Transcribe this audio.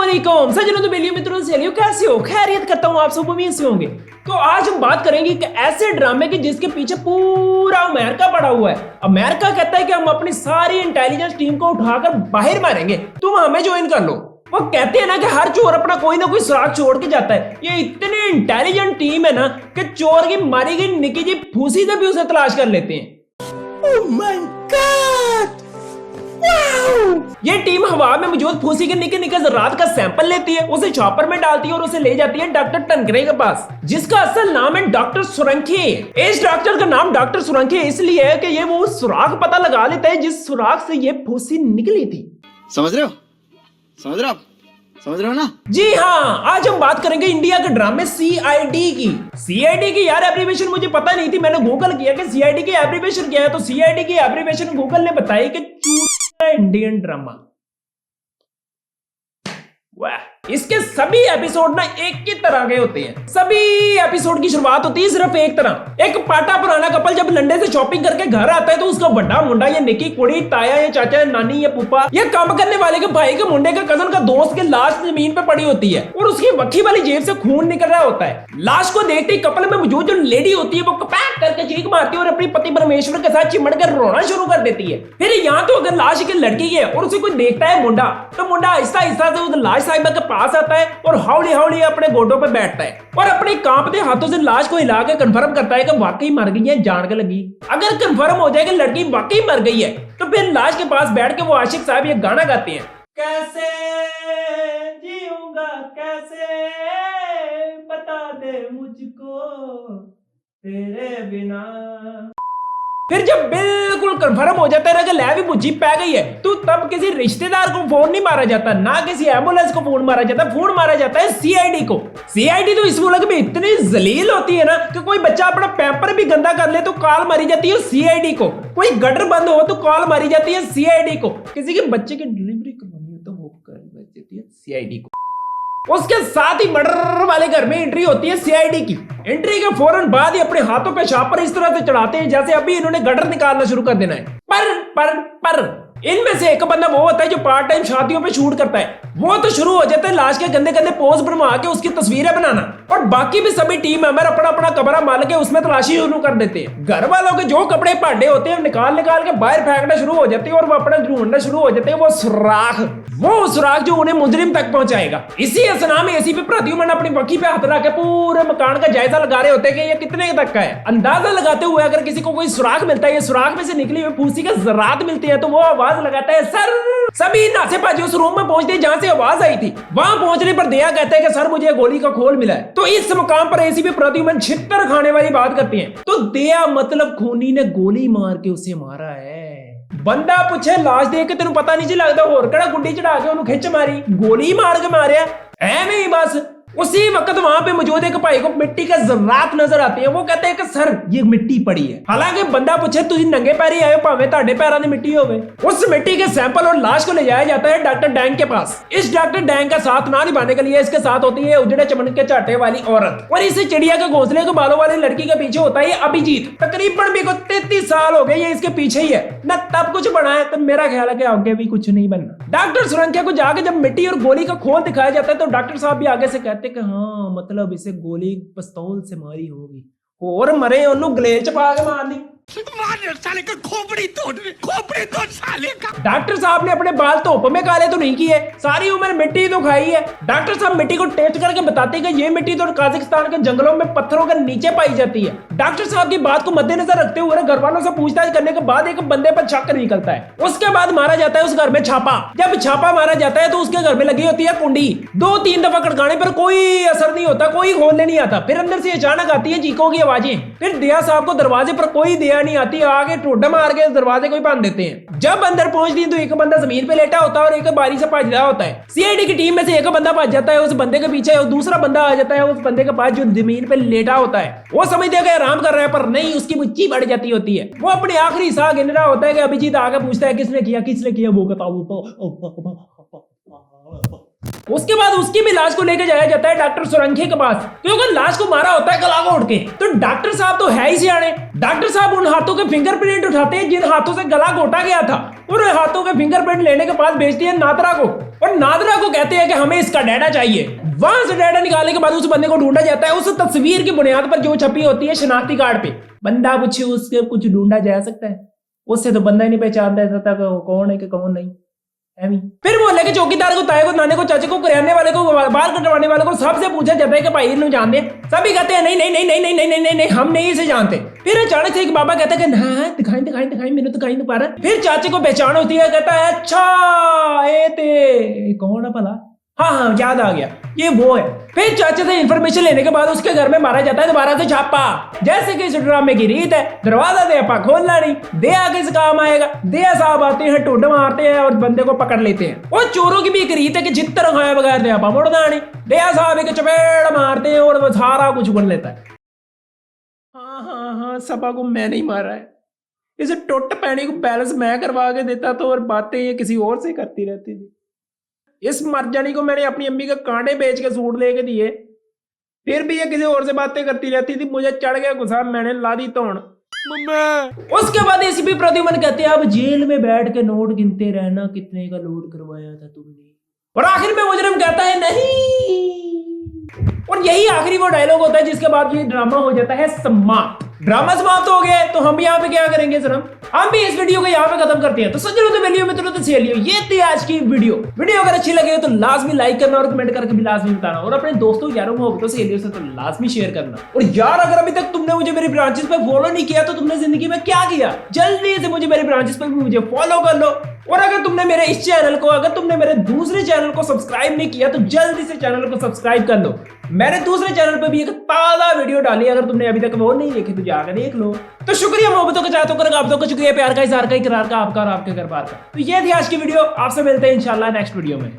अस्सलामुअलैकुम सज्जनों तो बेलियों मित्रों सहेलियों कैसे हो। खैरियत करता हूँ आप सब उम्मीद से होंगे। तो आज हम बात करेंगे कि ऐसे ड्रामे की जिसके पीछे पूरा अमेरिका पड़ा हुआ है। अमेरिका कहता है कि हम अपनी सारी इंटेलिजेंस टीम को उठाकर बाहर मारेंगे, तुम हमें ज्वाइन कर लो। वो कहते हैं ना कि हर चोर अपना कोई ना कोई सुराग छोड़ के जाता है। ये इतनी इंटेलिजेंट टीम है ना कि चोर की मारी गई निकी जी फूसी से भी उसे तलाश कर लेते हैं। Oh my God! ये टीम हवा में मौजूद फूसी के निके निके ज़रात का सैंपल लेती है, उसे चॉपर में डालती है और उसे ले जाती है डॉक्टर टनकरे के पास, जिसका असल नाम है डॉक्टर सुरंखे। इस डॉक्टर का नाम डॉक्टर सुरंखे इसलिए है कि ये वो सुराग पता लगा लेता है जिस सुराग से ये फूसी निकली थी। समझ रहे हो? समझ रहे हो ना? जी हाँ, आज हम बात करेंगे इंडिया के ड्रामे सीआईडी की। सीआईडी की यार एब्रिविएशन मुझे पता नहीं थी, मैंने गूगल किया कि सीआईडी की एब्रिविएशन क्या है, तो सीआईडी की एब्रिविएशन गूगल ने बताई कि इंडियन ड्रामा। वाह, इसके सभी एपिसोड ना एक ही तरह के होते हैं। सभी एपिसोड की शुरुआत होती है सिर्फ एक तरह। एक पाटा पुराना कपल जब लंदन से शॉपिंग करके घर आता है तो उसका बड़ा मुंडा या निकी कुड़ी ताया या चाचा या नानी या पुप्पा या काम करने वाले के भाई के मुंडे का कजन का दोस्त के लाश जमीन पे पड़ी होती है और उसकी वक्की वाली जेब से खून निकल रहा होता है। लाश को देखते ही कपल में मौजूद जो लेडी होती है वो कपैक करके चीख मारती है और अपनी पति परमेश्वर के साथ चिमड़ कर रोना शुरू कर देती है। फिर यहाँ तो अगर लाश की लड़की है और उसे कोई देखता है मुंडा, तो मुंडा आहिस्ता आहिस्ता से उस लाश साहिबा के पास आता है और हौली हौली अपने गोडों पर बैठता है और अपने कांपते हाथों से लाश को हिला के कंफर्म करता है कि वाकई मर गई है, जान के लगी। अगर कंफर्म हो जाए कि लड़की वाकई मर गई है तो फिर लाश के पास बैठ के वो आशिक साहब ये गाना गाते हैं, कैसे जीऊंगा कैसे बता दे मुझको तेरे बिना। फिर जब बिल्कुल कंफर्म हो जाता है ना कि लैब बुझी पै गई है तो तब किसी रिश्तेदार को फोन नहीं मारा जाता, ना किसी एम्बुलेंस को फोन मारा जाता, फोन मारा जाता है सीआईडी को। सीआईडी तो इस मुल्क में इतनी जलील होती है ना कि कोई बच्चा अपना पैम्पर भी गंदा कर ले तो कॉल मारी जाती है सीआईडी को, कोई गटर बंद हो तो कॉल मारी जाती है सीआईडी को, किसी के बच्चे की डिलीवरी करवानी हो तो वो कर जाती है सीआईडी को। उसके साथ ही मर्डर वाले घर में एंट्री होती है सीआईडी की। एंट्री के फौरन बाद ही अपने हाथों पे शापर इस तरह से चढ़ाते हैं जैसे अभी इन्होंने गटर निकालना शुरू कर देना है। पर इनमें से एक बंदा वो होता है जो पार्ट टाइम शादियों पे शूट करता है। वो तो शुरू हो जाता है लाश के गंदे गंदे पोज बनवा के उसकी तस्वीरें बनाना और बाकी भी सभी टीम मेंबर अपना अपना कमरा माल के उसमें तलाशी शुरू कर देते हैं। घर वालों के जो कपड़े पाड़े होते हैं निकाल के बाहर फेंकना शुरू हो जाते हैं और वो अपना ढूंढना शुरू हो जाते हैं वो सुराग जो उन्हें मुजरिम तक पहुंचाएगा। इसी असना में एसीपी प्रद्युम्न अपनी वकी पे हाथ रख के पूरे मकान का जायजा लगा रहे होते हैं कि ये कितने तक का है। अंदाजा लगाते हुए अगर किसी को कोई सुराग मिलता है, ये सुराग में से निकली हुई फूसी के ज़रात मिलती है तो वो आवाज लगाता है सर। सभी नाचे बाजी उस रूम में पहुंचते हैं जहां से आवाज आई थी। वहां पहुंचने पर दया कहता है कि सर मुझे गोली का खोल मिला है। तो इस मुकाम पर एसीपी प्रद्युम्न छितर खाने वाली बात करते हैं। तो दया मतलब खूनी ने गोली मार के उसे मारा है। बंदा पूछे लाश देख के तेन पता नहीं लगता होर कड़ा गुड्डी चढ़ा के उन्हें खिंच मारी, गोली मार के मारिया ऐਵੇਂ ही बस। उसी वक्त वहां पे मौजूद एक भाई को मिट्टी के ज़रात नजर आते हैं। वो कहते हैं कि सर ये मिट्टी पड़ी है। हालांकि बंदा पूछे तुझे नंगे पैरी आए भावे ताड़े पैरों में मिट्टी होवे। उस मिट्टी के सैंपल और लाश को ले जाया जाता है डॉक्टर डैंग के पास। इस डॉक्टर डैंग का साथ ना निभाने के लिए इसके साथ होती है उजड़े चमन के चाटे वाली औरत और इस चिड़िया के घोंसले के बालों वाली लड़की के पीछे होता है अभिजीत। तकरीबन भी को 33 साल हो गए ये इसके पीछे ही है ना, तब कुछ बना है तो मेरा ख्याल है कि आगे भी कुछ नहीं बनना। डॉक्टर सुरंखे को जाके जब मिट्टी और गोली का खोल दिखाया जाता है तो डॉक्टर साहब भी आगे से कहते कि हाँ मतलब इसे गोली पिस्तौल से मारी होगी और मरे ओनू गलेल च पा के मारनी। साले का खोपड़ी तोड़ साले का। डॉक्टर साहब ने अपने बाल धूप में काले तो नहीं किए, सारी उम्र मिट्टी तो खाई है। डॉक्टर साहब मिट्टी को टेस्ट करके बताते हैं कि ये मिट्टी तो काजाकिस्तान के जंगलों में पत्थरों के नीचे पाई जाती है। डॉक्टर साहब की बात को मद्देनजर रखते हुए घर वालों से पूछताछ करने के बाद एक बंदे पर शक निकलता है। उसके बाद मारा जाता है उस घर में छापा। जब छापा मारा जाता है तो उसके घर में लगी होती है कुंडी। 2-3 दफा खड़काने पर कोई असर नहीं होता, कोई खोलने नहीं आता। फिर अंदर से अचानक आती है चीखों की आवाजें। फिर दया साहब को दरवाजे पर कोई दया नहीं आती, आगे टोडा मार के दरवाजे को ही बांध देते हैं। जब अंदर पहुंचती है तो एक बंदा जमीन पे लेटा होता है और एक बारी से भाग रहा होता है। सीआईडी की टीम में से एक बंदा भाग जाता है, उस बंदे के पीछे और दूसरा बंदा आ जाता है उस बंदे के पास जो जमीन पे लेटा होता है। वो समझते हैं कि आराम कर रहा है पर नहीं, उसकी बुच्ची बढ़ जाती होती है। वो अपनी आखिरी सांस गिन रहा होता है कि अभिजीत आगे पूछता है किसने किया वो बताओ। उसके बाद उसकी भी लाश को लेकर जाया जाता है डॉक्टर सोलंकी के पास, क्योंकि लाश को मारा होता है गला घोट के। तो डॉक्टर साहब तो है ही सियाने। डॉक्टर साहब उन हाथों के फिंगरप्रिंट उठाते हैं जिन हाथों से गला घोटा गया था, और हाथों के फिंगरप्रिंट लेने के बाद भेजते हैं नादरा को, और नादरा को कहते हैं कि हमें इसका डाटा चाहिए। वहां से डाटा निकालने के बाद उस बंदे को ढूंढा जाता है, उस तस्वीर की बुनियाद पर जो छपी होती है शनाख्ती कार्ड पे। बंदा पूछे उसके कुछ ढूंढा जा सकता है, उससे तो बंदा ही नहीं पहचानता था कौन है कि कौन नहीं। फिर मोहल्ले के चौकीदार को, ताए को, नाने को, चाचे को, करियाने वाले को, बाल कटवाने वाले को, सबसे पूछा जाता है कि भाई इन्हें जानते हैं। सभी कहते हैं नहीं नहीं नहीं नहीं नहीं नहीं नहीं नहीं नहीं हम नहीं इसे जानते। फिर अचानक से एक बाबा कहता है कि हाँ दिखाई दिखाई दिखाई मैंने तो कहीं नहीं पा रहा। फिर चाचे को पहचान होती है, कहता है अच्छा ये ते कौन है भला, हाँ हाँ याद आ गया ये वो है। फिर चाचे से इंफॉर्मेशन लेने के बाद उसके घर में मारा जाता है दोबारा से छापा। जैसे कि इस ड्रामे की रीत है, दरवाजा दे आपा खोलना नहीं, दया किस काम आएगा। दया साहब आते हैं, टोड मारते हैं और बंदे को पकड़ लेते हैं। और चोरों की भी एक रीत है कि चित्तर खाए बगैर दया आपा मुड़ना नहीं। दया साहब एक चपेड़ मारते हैं और वो सारा कुछ बन लेता है। हाँ हाँ हाँ सपा को मैं नहीं मारा है, इसे टोट पैनी को बैलेंस मैं करवा के देता तो, और बातें ये किसी और से करती रहती थी। इस मरजानी को मैंने अपनी अम्मी का कांटे बेच के सूट लेके दिए, फिर भी ये किसी और से बातें करती रहती थी। मुझे चढ़ गया गुस्सा, मैंने ला दी तोड़। उसके बाद एसीपी प्रद्युमन कहते हैं अब जेल में बैठ के नोट गिनते रहना, कितने का लोड करवाया था तुमने। और आखिर में मुजरिम कहता है नहीं, और यही आखिरी वो डायलॉग होता है जिसके बाद ये ड्रामा हो जाता है समाप्त। ड्रामा समाप्त हो गया तो हम यहाँ पे क्या करेंगे सर, हम भी इस वीडियो को यहाँ पे खत्म करते हैं। तो सज्जनों तो वीडियो में तो शेयर लियो। ये थी आज की वीडियो अगर अच्छी लगे तो लाजमी लाइक करना और कमेंट करके भी लाजमी बताना, और अपने दोस्तों यारों मोहब्बतों सहेलियों से तो लाजमी शेयर करना। और यार अगर अभी तक तुमने मुझे मेरी ब्रांचेस पे फॉलो नहीं किया तो तुमने जिंदगी में क्या किया, जल्दी से मुझे मेरे ब्रांचेस पे भी मुझे फॉलो कर लो। और अगर तुमने मेरे इस चैनल को, अगर तुमने मेरे दूसरे चैनल को सब्सक्राइब नहीं किया तो जल्दी से चैनल को सब्सक्राइब कर लो। मैंने दूसरे चैनल पे भी एक ताजा वीडियो डाली, अगर तुमने अभी तक वो नहीं देखी तो जाकर देख लो। तो शुक्रिया मोहब्बतों का, चाहतों का, रगाबतों का, शुक्रिया प्यार का, इज़हार का, इकरार का, आपका और आपके घर बार का। तो ये थी आज की वीडियो, आपसे मिलते हैं इंशाल्लाह नेक्स्ट वीडियो में।